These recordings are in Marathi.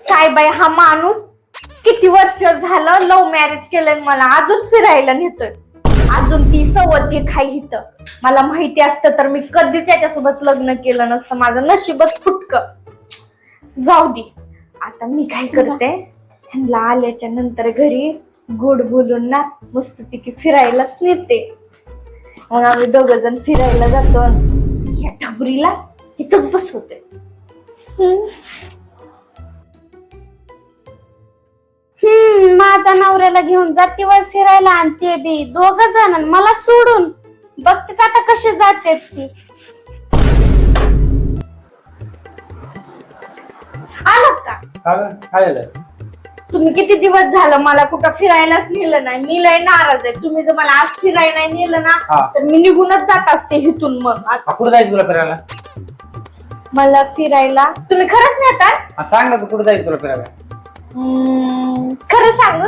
काय बाई हा माणूस किती वर्ष झालं लव्ह मॅरेज केलंय मला अजून फिरायला नेतोय. अजून ती सवती खाई हित. मला माहिती असतं तर मी कधीच याच्यासोबत लग्न केलं नसतं. माझं नशीबच फुटकं. जाऊ दे आता मी काय करते ह्यांना आल्याच्या नंतर घरी गोड बोलून ना मस्तपैकी फिरायलाच नेते. मग आम्ही दोघं जण फिरायला जातो. या ढबरीला इथंच बसवते. माझ्या नवऱ्याला घेऊन जाते वर फिरायला आणि ते बी दोघ जण मला सोडून. बघतेच आता कसे जाते ती. आलात का? काय तुम्ही किती दिवस झालं मला कुठं फिरायलाच नेलं नाही. मी लय नाराज आहे. तुम्ही जर मला आज फिरायला नाही नेलं ना तर मी निघूनच जात असते इथून. मग कुठं जायचं तुला फिरायला? मला फिरायला तुम्ही खरंच नेतात? सांग ना, तू कुठं जायचं तुला फिरायला? खरं सांग.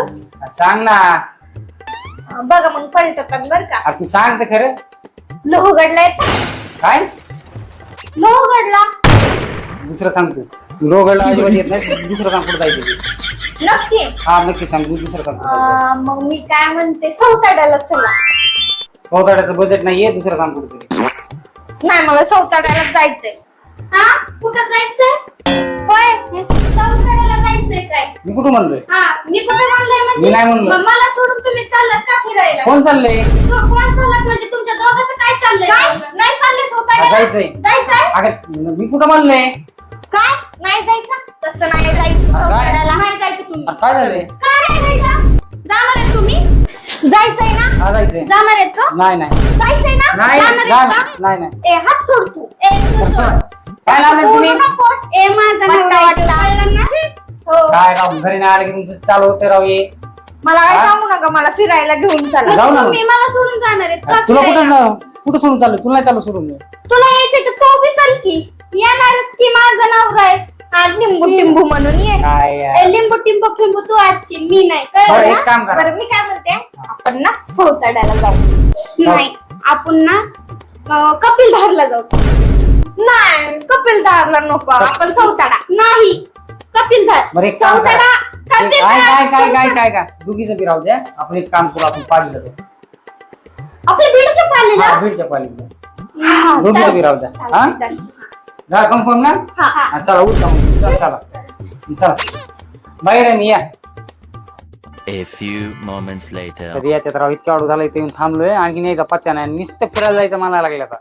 सांग ना. बघा मग पर्यटकात बर का. तू सांग तर खरं. लोहगडला येतात. काय लोहगडला? दुसरं सांग. तू लोहगडला अजिबात येत नाही. दुसरं सांग कुठं जायचं. नक्की? हा नक्की सांग. तू दुसरं सांग. मग मी काय म्हणते सौताड्याला चला. सौदाड्याचं बजेट नाहीये. दुसरं सांग कुठं. नाही मला सौताड्याला जायचंय. हा कुठं जायचंय? होय सौताड्याला जायचंय काय? मी कुठं म्हणलोय? हा मी कुठे म्हणलंय मी म्हणजे? नाही म्हणलो. मग मला सोडून तुम्ही चाललात का फिरायला? कोण चाललंय? कोण चाललात म्हणजे तुमच्या दोघांचं काय चाललंय? नाही चाललंय सौताड्याला? जायचंय. जायचंय? अगं मी कुठं म्हणलंय? काय नाही जायचं? तसं नाही जायचं सौताड्याला. नाही जायचं तुम्ही. काय झालंय? काय नाही जायचं? जाणार आहेत तुम्ही? जायचंय ना? हा जायचंय. जाणार आहेत का? नाही नाही जायचंय ना? नाही जाणार आहेत का? नाही नाही. ए हात सोड तू. काय लावलं तुम्ही? ए माझा नवरा वाटला ना? हो. काय राहून घरी नाही आलं की तुमचं चालू होते राहू ये. मला काय सांगू नका. मला फिरायला घेऊन चला. जाऊ ना. तुम्ही मला सोडून जाणार आहेत का तुला फिरायला? कुठं सोडून चालू? तुला नाही चालू सोडून. तुला यायचंय तर तो बी चल की. येणारच की माझा नवरा आहे. हा लिंबू टिंबू म्हणून ये. ए, लिंबू टिंबू फिंबू तू आजची मी नाही. बरं, कळलं एक ना? काम करा. बरं मी काय म्हणते आपण ना सौताड्याला जाऊ. नाही आपण ना कपिलधारला जाऊ. नाही कपिलधारला नको. आपण सौताडा. नाही कपिलधार. बरं एक काम करा. सौताडा. काय दोघीचं बी राहू द्या. आपण एक काम करू. आपण पाडलं ते. आपल्या बीडच्या पालीला. बीडच्या पालीला दोघीचं बी राहू द्या. हा जा कन्फर्म ना? हा चला उठ चला चला बाहेर आहे मी. या A few moments later. कधी येतात राव. इतक्या वाढू झाला इथे येऊन थांबलोय. आणखी यायचा पत्त्या नाही. नुसतं फिरायला जायचं म्हणायला लागलं. आता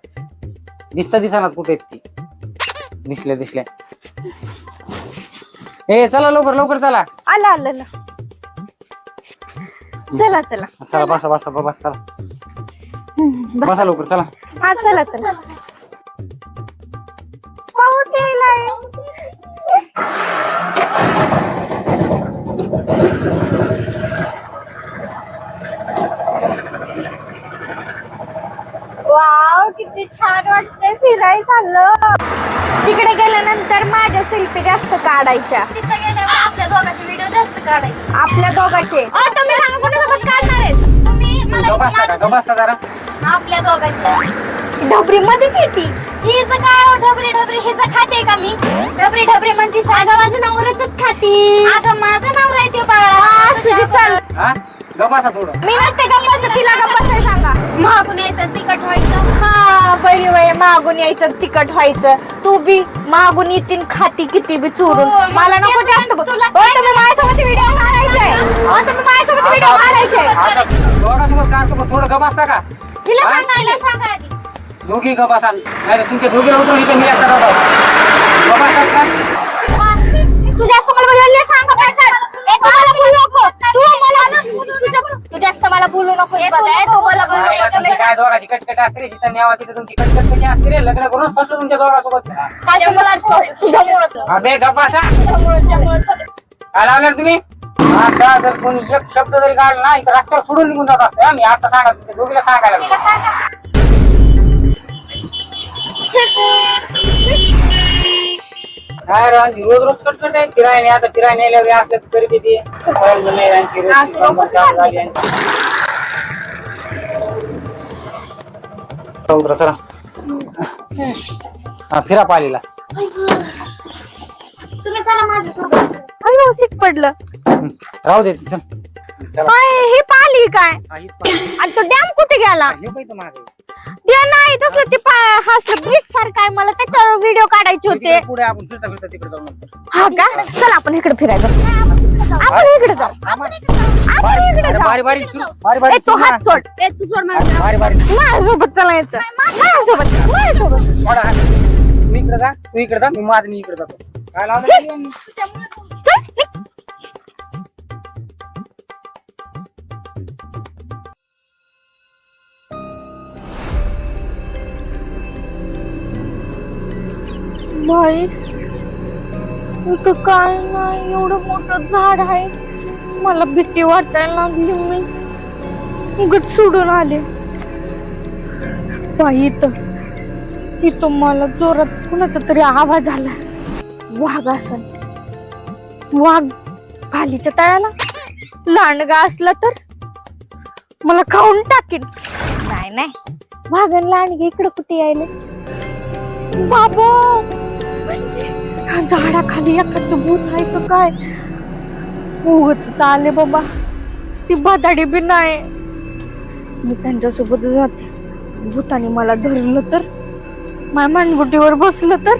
दिसता दिसणार कुठे ती. दिसल्या ए चला लवकर लवकर चला. आला चला चला बसा बस चला. बसा लवकर चला. हा चला पाऊस यायलाय. वाव किती छान वाटतंय फिरायला चाललं. तिकडे गेल्यानंतर माझ्या सेल्फी जास्त काढायच्या. तिथे गेल्यावर आपल्या दोघांचे व्हिडिओ जास्त काढायचे. आपल्या दोघांचे. तुम्ही सांगा कोणासोबत काढणार आहेत? तुम्ही बसता जरा. आपल्या दोघांचे. ढबरी मध्येच येते. हिच काय हो ढबरी हिचं खाते का मी? ढबरी म्हणते सागा माझं नवऱ्याच खाते. अगं माझं नवरा आहे ते बाळा. चल हा गपासा थोडं. मी नसते गप्पाचं. तिला गप्पाचं सांगा. मागून यायचं तिकट व्हायचं. हा पहिली वय मागून यायचं तिकट व्हायचं. तू बी मागून येतील खाती किती बी चोरून. मला नको जास्त. तुम्ही माझ्यासोबत व्हिडिओ काढायचे. तुम्ही माझ्यासोबत व्हिडिओ काढायचे. थोडासोबत काढतो पण थोडं गपासता का? तिला सांगा आधी. दोघी गपासा. नाही तुमच्या दोघी होतो इथे मी एकटा राहतो. गपासतात का? तू जास्त मला बोलायला सांग. मला बोलू नको. तू जास्त मला बोलू नको. काय दोघांची कटकट असते तिथं न्यावा. तिथे तुमची कटकट कशी असते रे? लग्न करून फसलो तुमच्या दोघांसोबत. बे गपासा. काय लावणार तुम्ही? आता जर कोणी एक शब्द जरी काढला ना इथं रस्त्यावर सोडून निघून जात असतो. मी आता सांगा तुमच्या दोघीला सांगायला काय रोज रोज कटकट आहे. फिरायने आता फिरायला नेल्यावर असलं तरी तिथे उतरा चला. हा, फिरा पालीला. तुम्ही चला माझ्यासोबत. अयो सीट पडलं. राहू दे चल. चला. हे पाली काय हा, हीच पाली. आणि तो डॅम कुठे गेला? हे काय इथं मागे? ते नाही तसलं ते हसलं ब्रिज सारखं आहे, मला त्याच्यावर व्हिडिओ काढायचे होते. तिकडे पुढे आपण फिरता फिरता तिकडे जाऊ नंतर. हा का? चला आपण इकडे फिरायचं. आपण इकडे जाऊ. आपण इकडे अरे जाऊ. बारी बारी फिरू. बारी बारी ए, तो फिरू हात ना. सोड. ए, तू सोड माझ्या. बारी बारी. माझ्यासोबत चलायचं. माझ्यासोबत. थोडा हात. तू इकडे जा, तू इकडे जा, मी इकडे जातो. काय लावलं यांनी? बाई इथं काय नाही, एवढं मोठं झाड आहे. मला भीती वाटायला लागली, मी उगाच सोडून आले. बाई इथं मला जोरात कुणाचा तरी आवाज आला. वाघ असेल. वाघ भालीच्या तळाला. लांडगा असला तर मला खाऊन टाकीन. नाही वाघन लांडगे इकडे कुठे यायले? बाबा झाडाखाली एखादं भूत आहे का काय? उगत आले बाबा. ती बदाडी बी नाही. मी त्यांच्यासोबत जाते. भूताने मला धरलं तर, माझ्या मानगुटीवर बसलं तर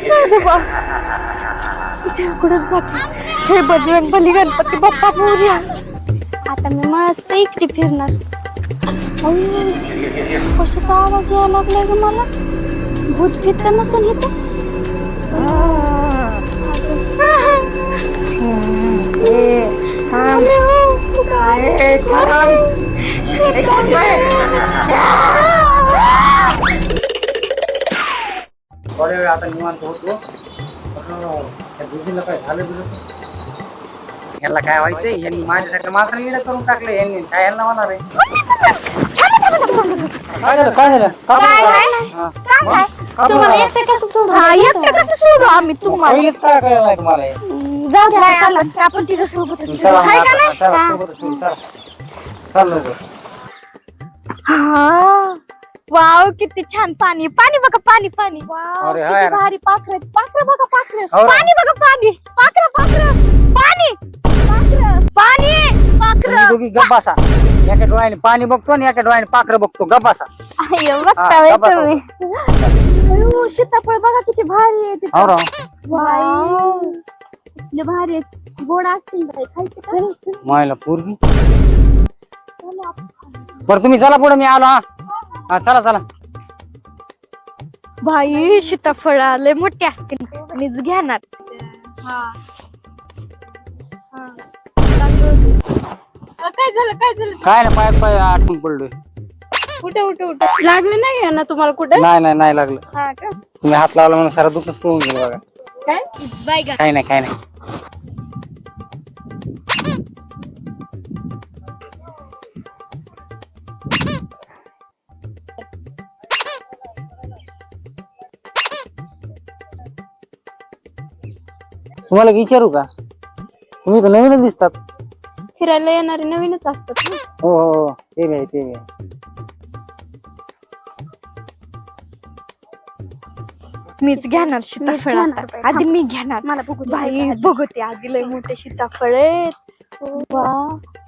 बाबा कुठं जाते. हे बजरंग बली गणपती बाप्पा मोरया. आता मी मस्त एकटी फिरणार. कशाचा आवाज यायला लागलाय ग मला? भूत फिरत नसेल इथं. थोड्या वेळ आता निवांत होतो. त्या दुसरीला काय झालं बिलं? यांना काय व्हायचंय? यांनी माझ्यासाठी मात्र येणं करून टाकलं. यांनी काय यांना होणार आहे? काय झालं? तुम्हाला एकटं कसं सोडू आम्ही तुम्हाला? पहिलेच काय करायला नाही तुम्हाला हे? जाऊ द्या, चला. आपण तिथं सोबतच फिरू. चला, हाय का नाही? चला, सोबतच फिरू, चला. चल लवकर. हा. वाव किती छान पाणी. पाणी बघा, पाणी पाणी. वाव अरे, किती हाय रे. भारी. पाखरं बघा, पाखरं. हो रे. पाणी बघा, पाणी. पाखरं पाणी. तुम्ही दोघी गप्प बसा. एका डोळ्याने पाणी बघतो आणि एका डोळ्याने पाखरं बघतो. गप्प बसा. बघता हा, तुम्ही. अयो, सीताफळ बघा किती भारी आहे तिथं. हो राव. वाव कसले भारी आहेत. गोड असतील बाई, खायचे का? मायला पोरगी. बरं तुम्ही चला पुढे, मी आलो. हा चला चला. बाई सीताफळ लय मोठे असतील. मीच घेणार. काय झालं? काय ना पाय आटून पडलोय. कुठे लागले नाही ना तुम्हाला? कुठे नाही लागलं. हा का? तुम्ही हात लावला म्हणून सारा दुखच पळून गेलं बघा. काय काही नाही. तुम्हाला विचारू का? तुम्ही तर नवीनच दिसतात. फिरायला येणारे नवीनच असतात ना. हो ते बी आहे. मीच घेणार सीताफळ आता. आधी मी घेणार. मला बाई बघते आधी लय मोठे सीताफळ आहेत.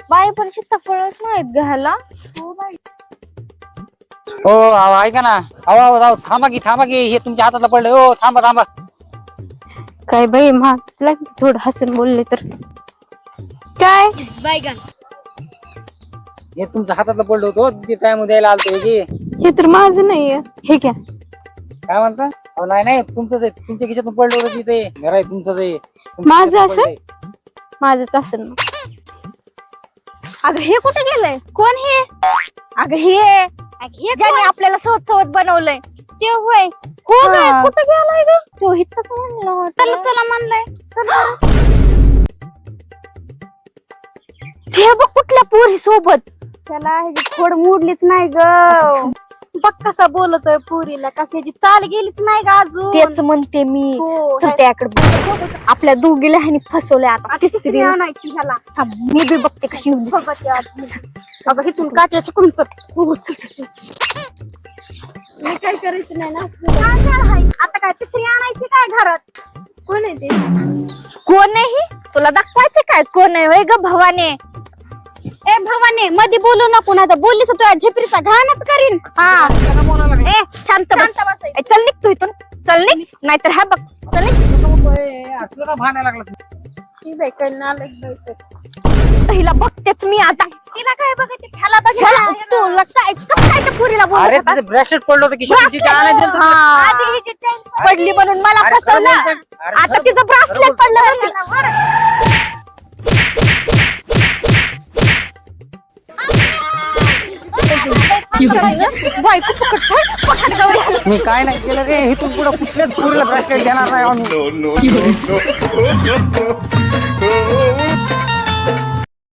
बाई पण सीताफळच नाहीत घ्यायला. हो ऐका ना. अहो थांबा की हे तुमच्या हाताला पडलं. हो थांबा. काय बाई महाग लागली. थोडं हसून बोलले तर काय? हे तुमच्या हाताला पडलं होतं. ते टाइम द्यायला आलतो. हे तर माझं नाहीये. हे घ्या. काय म्हणता? अहो नाही तुमचंच आहे. तुमच्या खिशातून पडलं होतं तिथे. घर तुमचंच आहे. माझं असं? माझंच असेल ना. अगं हे कुठे गेलंय? कोण हे? अगं हे ज्याने आपल्याला सोबत बनवलंय ते होय. हो ग, कुठे गेलाय ग? तो इथंच म्हणला. चला म्हणलाय. ते बघ कुठल्या पोरी सोबत. त्याला खोड मोडलीच नाही ग. बघ कसा बोलतोय पुरीला कशाची चाल गेलीच नाही का अजून तेच म्हणते मी. हो, चल त्याकडे आपल्या दोघीला ह्यानी फसवलंय आता तिसरी आणायची ह्याला थांब, मी बी बघते कशी होती. बघते आज. अगं हिथून काट्याचं कुंच मी काय करायचं नाही ना आता काय तिसरी आणायची काय घरात कोण आहे ते कोण आहे ही? तुला दाखवायचं काय कोण आहे? होय ग भवाने. ए भवाने मध्ये बोलू नको ना तर बोललीस तुझ्या झेपरीचा घाणच करीन हा त्याला बोलायला लागलं. ए शांत बस. बसायचं. ए, चल निघ तू इथून. चल निघ नाहीतर हा बघ. चल निघ. तुला का भांडायला लागलं ती बाई काय नालायक बाई तर. हिला बघतेच मी आता. तिला काय बघते ह्याला बघ तुला काय कसं काय त्या पुरीला अरे बोलत तिचं ब्रेसलेट पडलं होतं की तिथे आणायचं होतं. आधी हिची chain पडली म्हणून मला अरे फसवलं. खरं बोलतोय. अरे आता खरं तिचं ब्रासलेट बोलतोय. पडलं. बायको पकड गौरी. मी काय नाही केलं रे इथून पुढे कुठल्याच पुरीला ब्रेसलेट देणार नाही आम्ही no, no, no, no.